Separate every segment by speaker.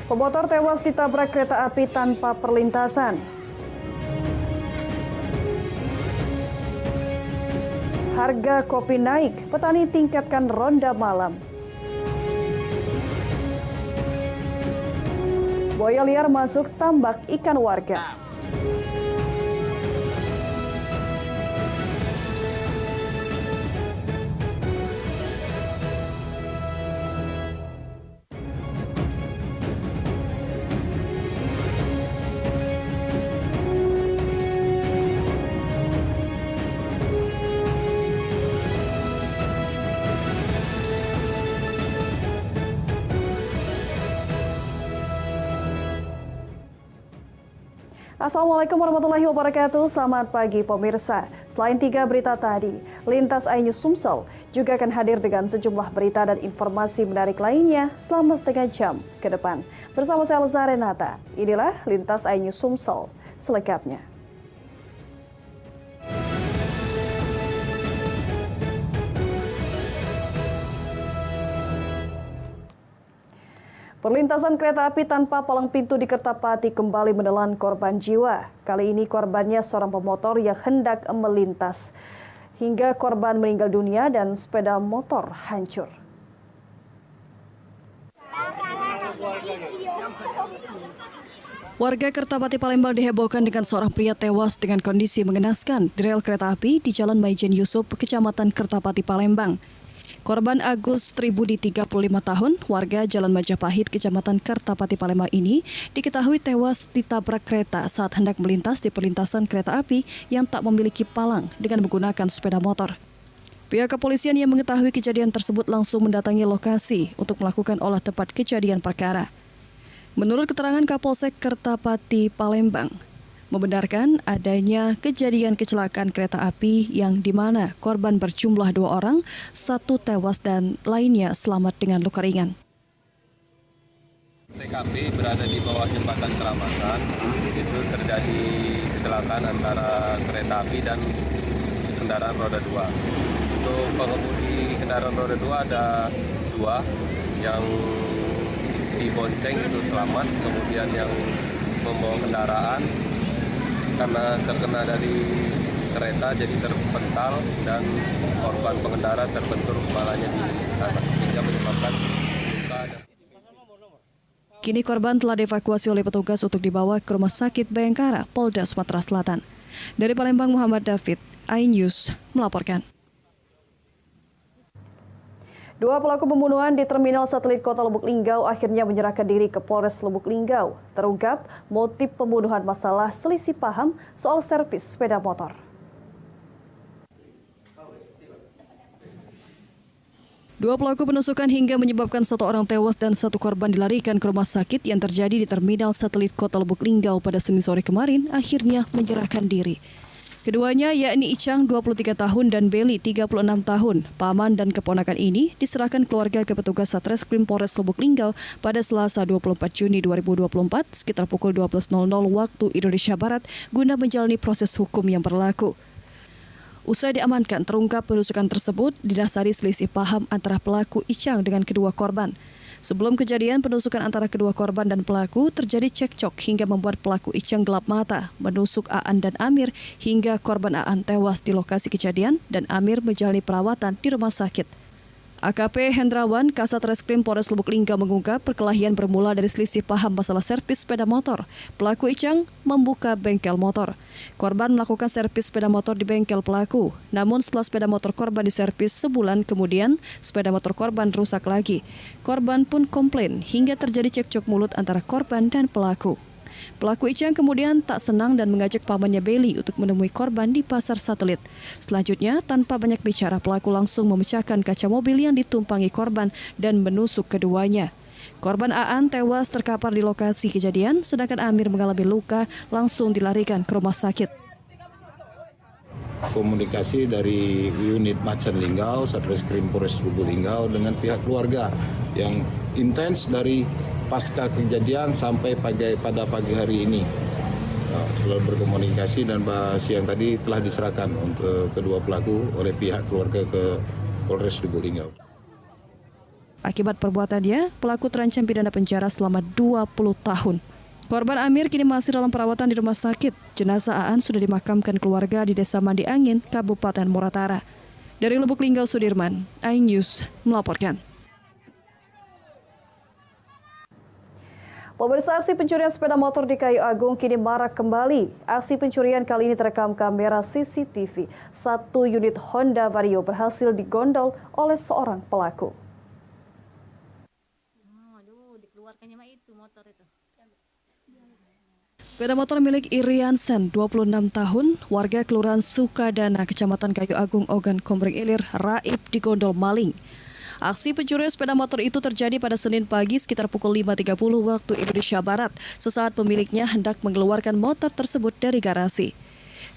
Speaker 1: Pemotor tewas ditabrak kereta api tanpa perlintasan. Harga kopi naik, petani tingkatkan ronda malam. Buaya liar masuk tambak ikan warga. Assalamualaikum warahmatullahi wabarakatuh. Selamat pagi pemirsa. Selain 3 berita tadi, Lintas iNews Sumsel juga akan hadir dengan sejumlah berita dan informasi menarik lainnya selama setengah jam ke depan. Bersama saya Elza Renata, inilah Lintas iNews Sumsel selengkapnya. Perlintasan kereta api tanpa palang pintu di Kertapati kembali menelan korban jiwa. Kali ini korbannya seorang pemotor yang hendak melintas. Hingga korban meninggal dunia dan sepeda motor hancur. Warga Kertapati Palembang dihebohkan dengan seorang pria tewas dengan kondisi mengenaskan di rel kereta api di Jalan Maijen Yusuf, Kecamatan Kertapati Palembang. Korban Agus Tribudi 35 tahun, warga Jalan Majapahit, Kecamatan Kertapati Palembang ini diketahui tewas ditabrak kereta saat hendak melintas di perlintasan kereta api yang tak memiliki palang dengan menggunakan sepeda motor. Pihak kepolisian yang mengetahui kejadian tersebut langsung mendatangi lokasi untuk melakukan olah tempat kejadian perkara. Menurut keterangan Kapolsek Kertapati Palembang, membenarkan adanya kejadian kecelakaan kereta api yang di mana korban berjumlah 2 orang, 1 tewas dan lainnya selamat dengan luka ringan.
Speaker 2: TKP berada di bawah jembatan Keramatan. Itu terjadi kecelakaan antara kereta api dan kendaraan roda 2. Untuk pengemudi kendaraan roda 2 ada 2 yang dibonceng itu selamat, kemudian yang membawa kendaraan karena terkena dari kereta jadi terpental dan korban pengendara terbentur kepalanya di tanah sehingga menyebabkan luka.
Speaker 1: Kini korban telah dievakuasi oleh petugas untuk dibawa ke Rumah Sakit Bayangkara, Polda Sumatera Selatan. Dari Palembang, Muhammad David, iNews melaporkan. 2 pelaku pembunuhan di Terminal Satelit Kota Lubuk Linggau akhirnya menyerahkan diri ke Polres Lubuk Linggau. Terungkap motif pembunuhan masalah selisih paham soal servis sepeda motor. Dua pelaku penusukan hingga menyebabkan 1 orang tewas dan 1 korban dilarikan ke rumah sakit yang terjadi di Terminal Satelit Kota Lubuk Linggau pada Senin sore kemarin akhirnya menyerahkan diri. Keduanya yakni Icang 23 tahun dan Beli 36 tahun. Paman dan keponakan ini diserahkan keluarga ke petugas Satreskrim Polres Lubuk Linggau pada Selasa 24 Juni 2024 sekitar pukul 12.00 waktu Indonesia Barat guna menjalani proses hukum yang berlaku. Usai diamankan, terungkap penusukan tersebut didasari selisih paham antara pelaku Icang dengan kedua korban. Sebelum kejadian penusukan antara kedua korban dan pelaku terjadi cekcok hingga membuat pelaku Icang gelap mata, menusuk Aan dan Amir hingga korban Aan tewas di lokasi kejadian dan Amir menjalani perawatan di rumah sakit. AKP Hendrawan, Kasat Reskrim Polres Lubuk Linggau mengungkap perkelahian bermula dari selisih paham masalah servis sepeda motor. Pelaku Icang membuka bengkel motor. Korban melakukan servis sepeda motor di bengkel pelaku. Namun setelah sepeda motor korban diservis sebulan kemudian, sepeda motor korban rusak lagi. Korban pun komplain hingga terjadi cekcok mulut antara korban dan pelaku. Pelaku Icang kemudian tak senang dan mengajak pamannya Beli untuk menemui korban di Pasar Satelit. Selanjutnya, tanpa banyak bicara, pelaku langsung memecahkan kaca mobil yang ditumpangi korban dan menusuk keduanya. Korban Aan tewas terkapar di lokasi kejadian, sedangkan Amir mengalami luka langsung dilarikan ke rumah sakit.
Speaker 3: Komunikasi dari unit Macan Linggau, Satreskrim Polres Lubuk Linggau dengan pihak keluarga yang intens dari pasca kejadian sampai pada pagi hari ini. Selalu berkomunikasi dan siang tadi telah diserahkan untuk kedua pelaku oleh pihak keluarga ke Polres Lubuk Linggau.
Speaker 1: Akibat perbuatannya, pelaku terancam pidana penjara selama 20 tahun. Korban Amir kini masih dalam perawatan di rumah sakit. Jenazah Aan sudah dimakamkan keluarga di Desa Mandi Angin, Kabupaten Muratara. Dari Lubuk Linggau, Sudirman, iNews melaporkan. Pemirsa, aksi pencurian sepeda motor di Kayu Agung kini marak kembali. Aksi pencurian kali ini terekam kamera CCTV. Satu unit Honda Vario berhasil digondol oleh seorang pelaku. Sepeda motor milik Iriansen, 26 tahun, warga Kelurahan Sukadana, Kecamatan Kayu Agung, Ogan Komering Ilir, raib digondol maling. Aksi pencurian sepeda motor itu terjadi pada Senin pagi sekitar pukul 5.30 waktu Indonesia Barat, sesaat pemiliknya hendak mengeluarkan motor tersebut dari garasi.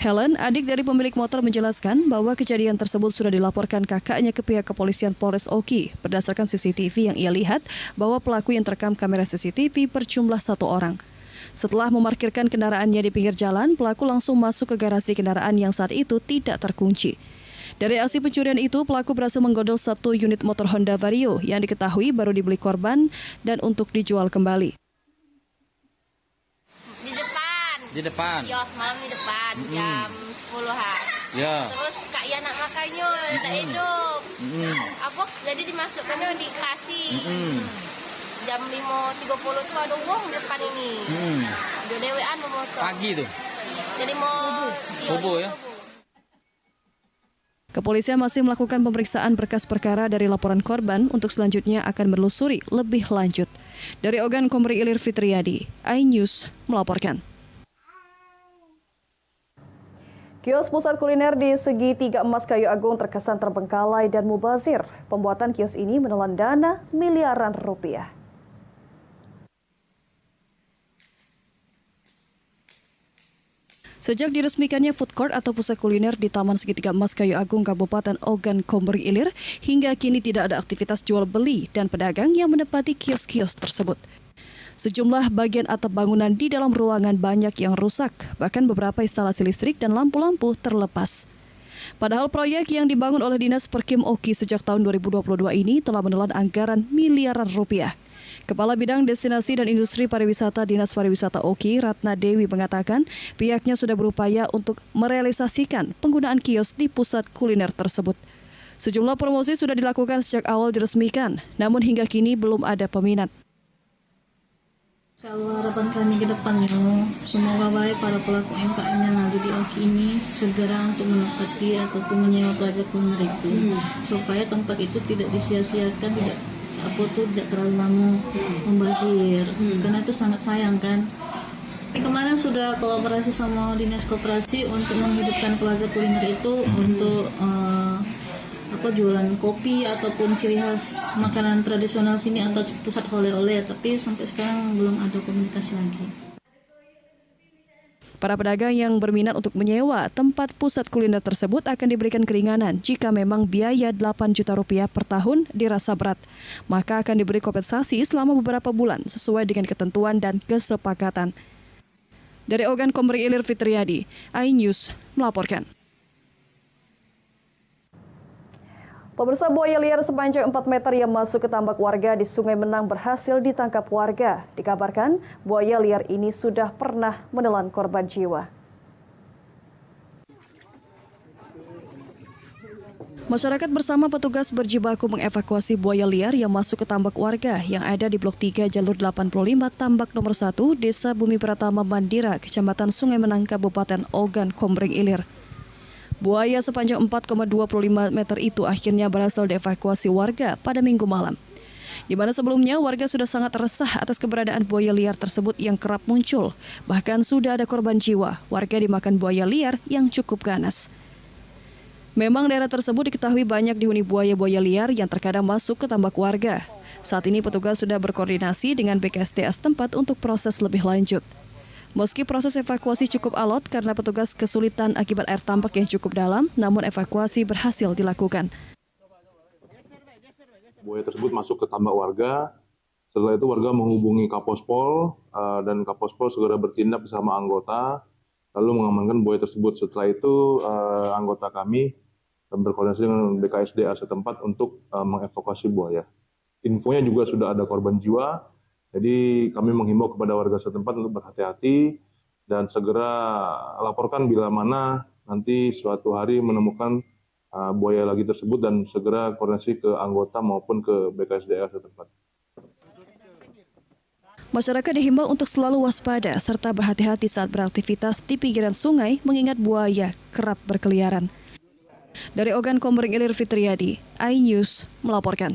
Speaker 1: Helen, adik dari pemilik motor, menjelaskan bahwa kejadian tersebut sudah dilaporkan kakaknya ke pihak kepolisian Polres Oki. Berdasarkan CCTV yang ia lihat, bahwa pelaku yang terekam kamera CCTV berjumlah 1 orang. Setelah memarkirkan kendaraannya di pinggir jalan, pelaku langsung masuk ke garasi kendaraan yang saat itu tidak terkunci. Dari aksi pencurian itu, pelaku berhasil menggondol 1 unit motor Honda Vario yang diketahui baru dibeli korban dan untuk dijual kembali.
Speaker 4: Di depan?
Speaker 5: Iya, semalam di depan, jam 10-an.
Speaker 4: Ya.
Speaker 5: Terus Kak Ia nak makannya, tak hidup. Apa, jadi dimasukkannya di kasih. Jam 5.30 tu ada uang di depan ini. Dia dewean motor.
Speaker 4: Pagi tu?
Speaker 5: Jadi mau...
Speaker 4: Subuh ya?
Speaker 1: Kepolisian masih melakukan pemeriksaan berkas perkara dari laporan korban untuk selanjutnya akan menelusuri lebih lanjut. Dari Ogan Komering Ilir, Fitriadi, iNews melaporkan. Kios pusat kuliner di Segitiga Emas Kayu Agung terkesan terbengkalai dan mubazir. Pembuatan kios ini menelan dana miliaran rupiah. Sejak diresmikannya food court atau pusat kuliner di Taman Segitiga Emas Kayu Agung, Kabupaten Ogan Komering Ilir, hingga kini tidak ada aktivitas jual beli dan pedagang yang menempati kios-kios tersebut. Sejumlah bagian atap bangunan di dalam ruangan banyak yang rusak, bahkan beberapa instalasi listrik dan lampu-lampu terlepas. Padahal proyek yang dibangun oleh Dinas Perkim Oki sejak tahun 2022 ini telah menelan anggaran miliaran rupiah. Kepala Bidang Destinasi dan Industri Pariwisata Dinas Pariwisata Oki, Ratna Dewi, mengatakan pihaknya sudah berupaya untuk merealisasikan penggunaan kios di pusat kuliner tersebut. Sejumlah promosi sudah dilakukan sejak awal diresmikan, namun hingga kini belum ada peminat.
Speaker 6: Kalau harapan kami ke depannya, semoga baik para pelaku UMKM yang ada di Oki ini segera untuk menempati ataupun menyewa pelajar kuliner itu, supaya tempat itu tidak disia-siakan, tidak terlalu lama membazir, karena itu sangat sayang kan. Kemarin sudah kolaborasi sama Dinas Koperasi untuk menghidupkan plaza kuliner itu untuk jualan kopi ataupun ciri khas makanan tradisional sini atau pusat oleh-oleh, tapi sampai sekarang belum ada komunikasi lagi.
Speaker 1: Para pedagang yang berminat untuk menyewa tempat pusat kuliner tersebut akan diberikan keringanan jika memang biaya 8 juta rupiah per tahun dirasa berat. Maka akan diberi kompensasi selama beberapa bulan sesuai dengan ketentuan dan kesepakatan. Dari Ogan Komering Ilir, Fitriadi, iNews melaporkan. Pemirsa, buaya liar sepanjang 4 meter yang masuk ke tambak warga di Sungai Menang berhasil ditangkap warga. Dikabarkan, buaya liar ini sudah pernah menelan korban jiwa. Masyarakat bersama petugas berjibaku mengevakuasi buaya liar yang masuk ke tambak warga yang ada di Blok 3 Jalur 85 Tambak Nomor 1, Desa Bumi Pratama Mandira, Kecamatan Sungai Menang, Kabupaten Ogan Komering Ilir. Buaya sepanjang 4,25 meter itu akhirnya berhasil dievakuasi warga pada Minggu malam. Di mana sebelumnya warga sudah sangat resah atas keberadaan buaya liar tersebut yang kerap muncul. Bahkan sudah ada korban jiwa, warga dimakan buaya liar yang cukup ganas. Memang daerah tersebut diketahui banyak dihuni buaya-buaya liar yang terkadang masuk ke tambak warga. Saat ini petugas sudah berkoordinasi dengan BKSDA setempat untuk proses lebih lanjut. Meski proses evakuasi cukup alot karena petugas kesulitan akibat air tambak yang cukup dalam, namun evakuasi berhasil dilakukan.
Speaker 7: Buaya tersebut masuk ke tambak warga. Setelah itu warga menghubungi Kapospol dan Kapospol segera bertindak bersama anggota lalu mengamankan buaya tersebut. Setelah itu anggota kami berkoordinasi dengan BKSDA setempat untuk mengevakuasi buaya. infonya juga sudah ada korban jiwa. Jadi kami menghimbau kepada warga setempat untuk berhati-hati dan segera laporkan bila mana nanti suatu hari menemukan buaya lagi tersebut dan segera koordinasi ke anggota maupun ke BKSDA setempat.
Speaker 1: Masyarakat dihimbau untuk selalu waspada serta berhati-hati saat beraktivitas di pinggiran sungai mengingat buaya kerap berkeliaran. Dari Ogan Komering Ilir Fitriadi, iNews melaporkan.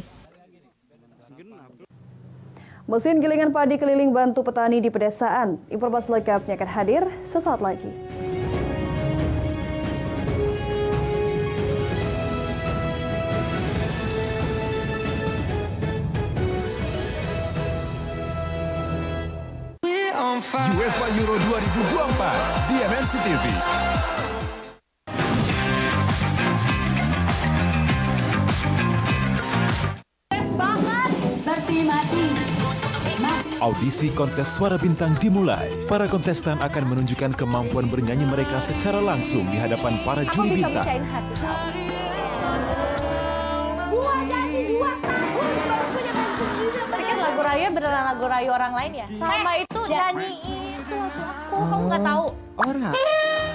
Speaker 1: Mesin gilingan padi keliling bantu petani di pedesaan. Informasi lengkapnya akan hadir sesaat lagi.
Speaker 8: UEFA Euro 2024 di MNC TV. Audisi kontes Suara Bintang dimulai. Para kontestan akan menunjukkan kemampuan bernyanyi mereka secara langsung di hadapan para juri bintang.
Speaker 5: Lagu Rayu beneran lagu Rayu orang lain ya? Sama itu nyanyi itu aku, kamu nggak tahu?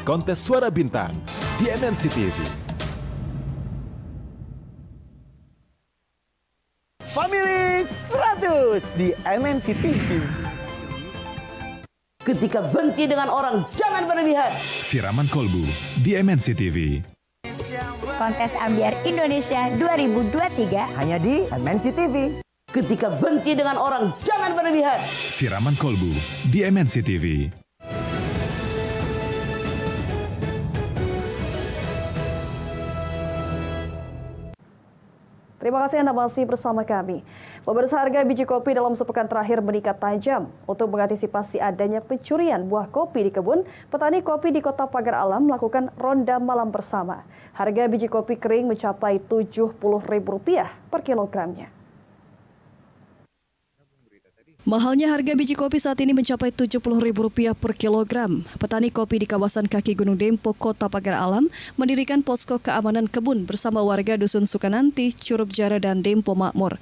Speaker 8: Kontes Suara Bintang di MNC TV.
Speaker 9: Family 100 di MNC TV. Ketika benci dengan orang, jangan berlebihan.
Speaker 8: Siraman Kolbu di MNC TV.
Speaker 10: Kontes Ambiar Indonesia 2023
Speaker 9: Hanya di MNC TV. Ketika benci dengan orang, jangan berlebihan.
Speaker 8: Siraman Kolbu di MNC TV.
Speaker 1: Terima kasih Anda masih bersama kami. Pemirsa, harga biji kopi dalam sepekan terakhir meningkat tajam. Untuk mengantisipasi adanya pencurian buah kopi di kebun, petani kopi di Kota Pagar Alam melakukan ronda malam bersama. Harga biji kopi kering mencapai Rp70.000 per kilogramnya. Mahalnya harga biji kopi saat ini mencapai Rp70.000 per kilogram. Petani kopi di kawasan kaki Gunung Dempo, Kota Pagar Alam, mendirikan posko keamanan kebun bersama warga Dusun Sukananti, Curup Jara, dan Dempo Makmur.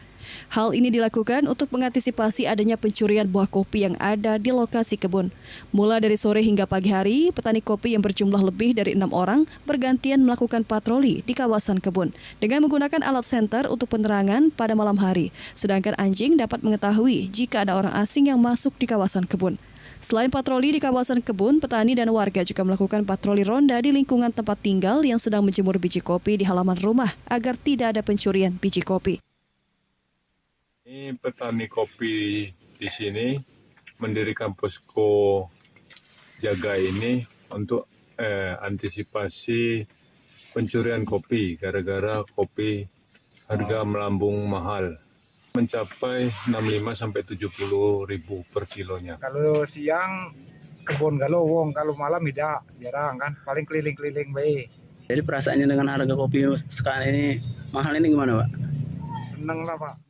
Speaker 1: Hal ini dilakukan untuk mengantisipasi adanya pencurian buah kopi yang ada di lokasi kebun. Mulai dari sore hingga pagi hari, petani kopi yang berjumlah lebih dari 6 orang bergantian melakukan patroli di kawasan kebun dengan menggunakan alat senter untuk penerangan pada malam hari. Sedangkan anjing dapat mengetahui jika ada orang asing yang masuk di kawasan kebun. Selain patroli di kawasan kebun, petani dan warga juga melakukan patroli ronda di lingkungan tempat tinggal yang sedang menjemur biji kopi di halaman rumah agar tidak ada pencurian biji kopi.
Speaker 11: Ini petani kopi di sini mendirikan posko jaga ini untuk antisipasi pencurian kopi gara-gara kopi harga melambung mahal mencapai 65 sampai 70 ribu per kilonya.
Speaker 12: Kalau siang kebun galowong, kalau malam tidak, jarang kan, paling keliling-keliling baik.
Speaker 9: Jadi perasaannya dengan harga kopi sekarang ini mahal ini gimana, Pak?
Speaker 12: Seneng lah, Pak.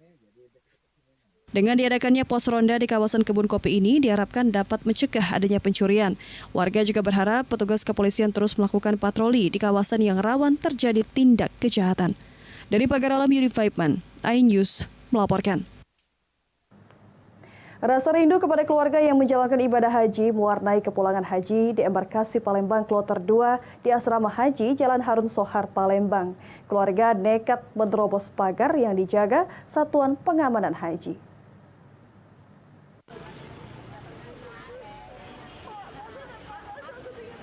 Speaker 1: Dengan diadakannya pos ronda di kawasan kebun kopi ini diharapkan dapat mencegah adanya pencurian. Warga juga berharap petugas kepolisian terus melakukan patroli di kawasan yang rawan terjadi tindak kejahatan. Dari Pagar Alam, Yudi Faibman, iNews melaporkan. Rasa rindu kepada keluarga yang menjalankan ibadah haji mewarnai kepulangan haji di embarkasi Palembang Kloter 2 di Asrama Haji Jalan Harun Sohar, Palembang. Keluarga nekat menerobos pagar yang dijaga Satuan Pengamanan Haji.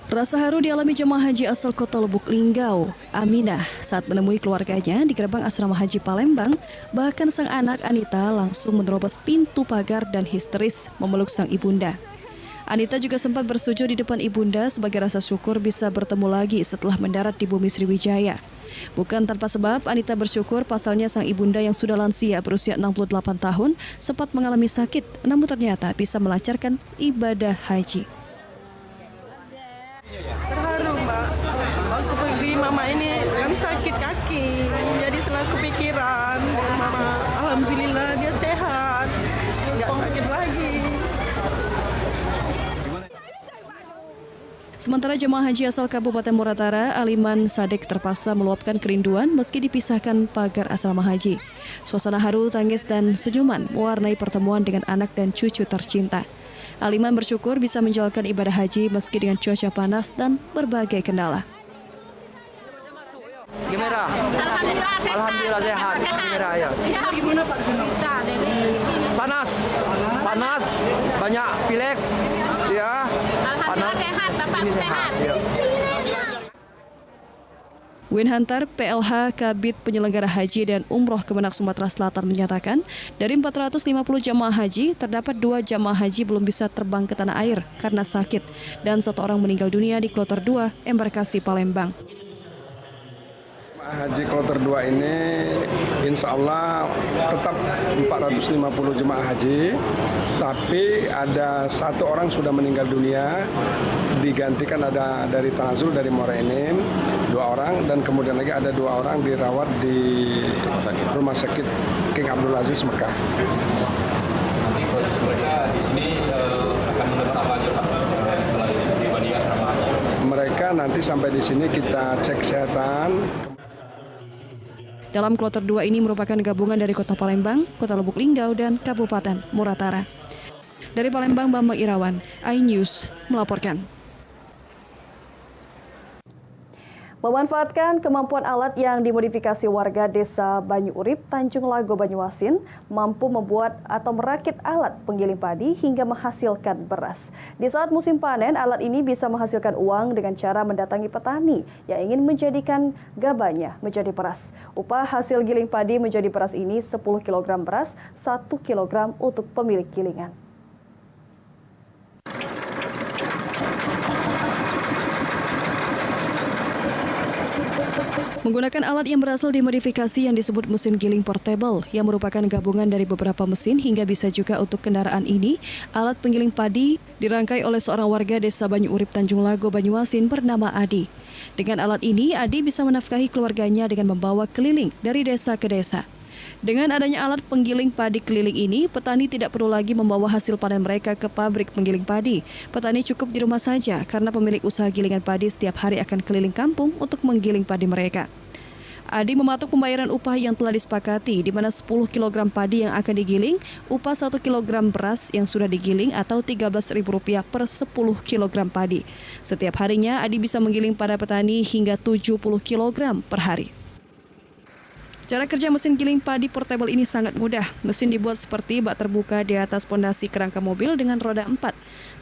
Speaker 1: Rasa haru dialami jemaah haji asal Kota Lubuk Linggau, Aminah, saat menemui keluarganya di gerbang Asrama Haji Palembang. Bahkan sang anak Anita langsung menerobos pintu pagar dan histeris memeluk sang ibunda. Anita juga sempat bersujud di depan ibunda sebagai rasa syukur bisa bertemu lagi setelah mendarat di bumi Sriwijaya. Bukan tanpa sebab, Anita bersyukur pasalnya sang ibunda yang sudah lansia berusia 68 tahun sempat mengalami sakit, namun ternyata bisa melancarkan ibadah haji.
Speaker 13: Terharu, Mbak. Waktu pergi mama ini kan sakit kaki, jadi selalu kepikiran mama. Alhamdulillah dia sehat, nggak sakit lagi.
Speaker 1: Sementara jemaah haji asal Kabupaten Muratara, Aliman Sadek terpaksa meluapkan kerinduan meski dipisahkan pagar asrama haji. Suasana haru, tangis, dan senyuman mewarnai pertemuan dengan anak dan cucu tercinta. Aliman bersyukur bisa menjalankan ibadah haji meski dengan cuaca panas dan berbagai kendala.
Speaker 14: Gimana? Alhamdulillah sehat. Gimana ya?
Speaker 13: Gimana Pak?
Speaker 14: Panas, banyak pilek, ya.
Speaker 5: Alhamdulillah sehat, Bapak sehat.
Speaker 1: Win Hunter, PLH Kabid Penyelenggara Haji dan Umroh Kemenak Sumatera Selatan menyatakan, dari 450 jamaah haji, terdapat 2 jamaah haji belum bisa terbang ke tanah air karena sakit, dan 1 orang meninggal dunia di Kloter 2, Embarkasi Palembang.
Speaker 15: Haji Kloter 2 ini insya Allah tetap 450 jemaah haji, tapi ada 1 orang sudah meninggal dunia, digantikan ada dari Tanazul, dari Muara Enim, 2 orang, dan kemudian lagi ada 2 orang dirawat di rumah sakit King Abdul Aziz Mekah.
Speaker 16: Nanti proses mereka di sini akan mendapat apa aja Pak setelah tiba di asrama?
Speaker 15: Mereka nanti sampai di sini kita cek kesehatan.
Speaker 1: Dalam Kloter 2 ini merupakan gabungan dari Kota Palembang, Kota Lubuk Linggau, dan Kabupaten Muratara. Dari Palembang, Bambang Irawan, iNews melaporkan. Memanfaatkan kemampuan alat yang dimodifikasi warga desa Banyu Urip, Tanjung Lago, Banyuasin, mampu membuat atau merakit alat penggiling padi hingga menghasilkan beras. Di saat musim panen, alat ini bisa menghasilkan uang dengan cara mendatangi petani yang ingin menjadikan gabahnya menjadi beras. Upah hasil giling padi menjadi beras ini 10 kg beras, 1 kg untuk pemilik gilingan. Menggunakan alat yang berasal dimodifikasi yang disebut mesin giling portable yang merupakan gabungan dari beberapa mesin hingga bisa juga untuk kendaraan ini, alat penggiling padi dirangkai oleh seorang warga desa Banyu Urip, Tanjung Lago, Banyuasin bernama Adi. Dengan alat ini, Adi bisa menafkahi keluarganya dengan membawa keliling dari desa ke desa. Dengan adanya alat penggiling padi keliling ini, petani tidak perlu lagi membawa hasil panen mereka ke pabrik penggiling padi. Petani cukup di rumah saja karena pemilik usaha gilingan padi setiap hari akan keliling kampung untuk menggiling padi mereka. Adi mematok pembayaran upah yang telah disepakati, di mana 10 kg padi yang akan digiling, upah 1 kg beras yang sudah digiling atau Rp13.000 per 10 kg padi. Setiap harinya, Adi bisa menggiling pada petani hingga 70 kg per hari. Cara kerja mesin giling padi portable ini sangat mudah. Mesin dibuat seperti bak terbuka di atas pondasi kerangka mobil dengan roda 4.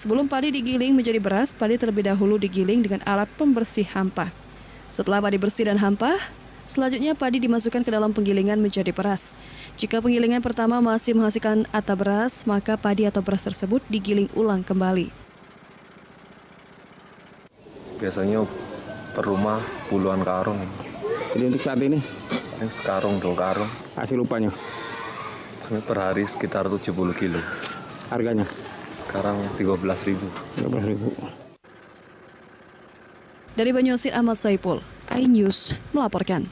Speaker 1: Sebelum padi digiling menjadi beras, padi terlebih dahulu digiling dengan alat pembersih hampa. Setelah padi bersih dan hampa, selanjutnya padi dimasukkan ke dalam penggilingan menjadi beras. Jika penggilingan pertama masih menghasilkan atap beras, maka padi atau beras tersebut digiling ulang kembali.
Speaker 2: Biasanya per rumah puluhan karung.
Speaker 17: Jadi untuk saat ini?
Speaker 2: Sekarung, 2 karung.
Speaker 17: Hasil upahnya?
Speaker 2: Per hari sekitar 70 kilo.
Speaker 17: Harganya?
Speaker 2: Sekarang 13.000.
Speaker 17: 13.000.
Speaker 1: Dari Banyuasin, Ahmad Saipul, iNews melaporkan.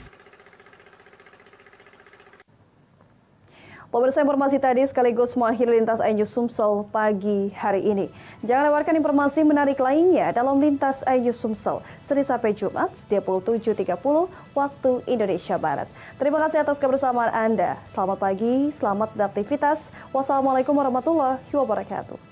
Speaker 1: Pemirsa, informasi tadi sekaligus mengakhiri Lintas iNews Sumsel pagi hari ini. Jangan lewatkan informasi menarik lainnya dalam Lintas iNews Sumsel, Senin sampai Jumat setiap pukul 7.30 waktu Indonesia Barat. Terima kasih atas kebersamaan Anda. Selamat pagi, selamat beraktivitas. Wassalamualaikum warahmatullahi wabarakatuh.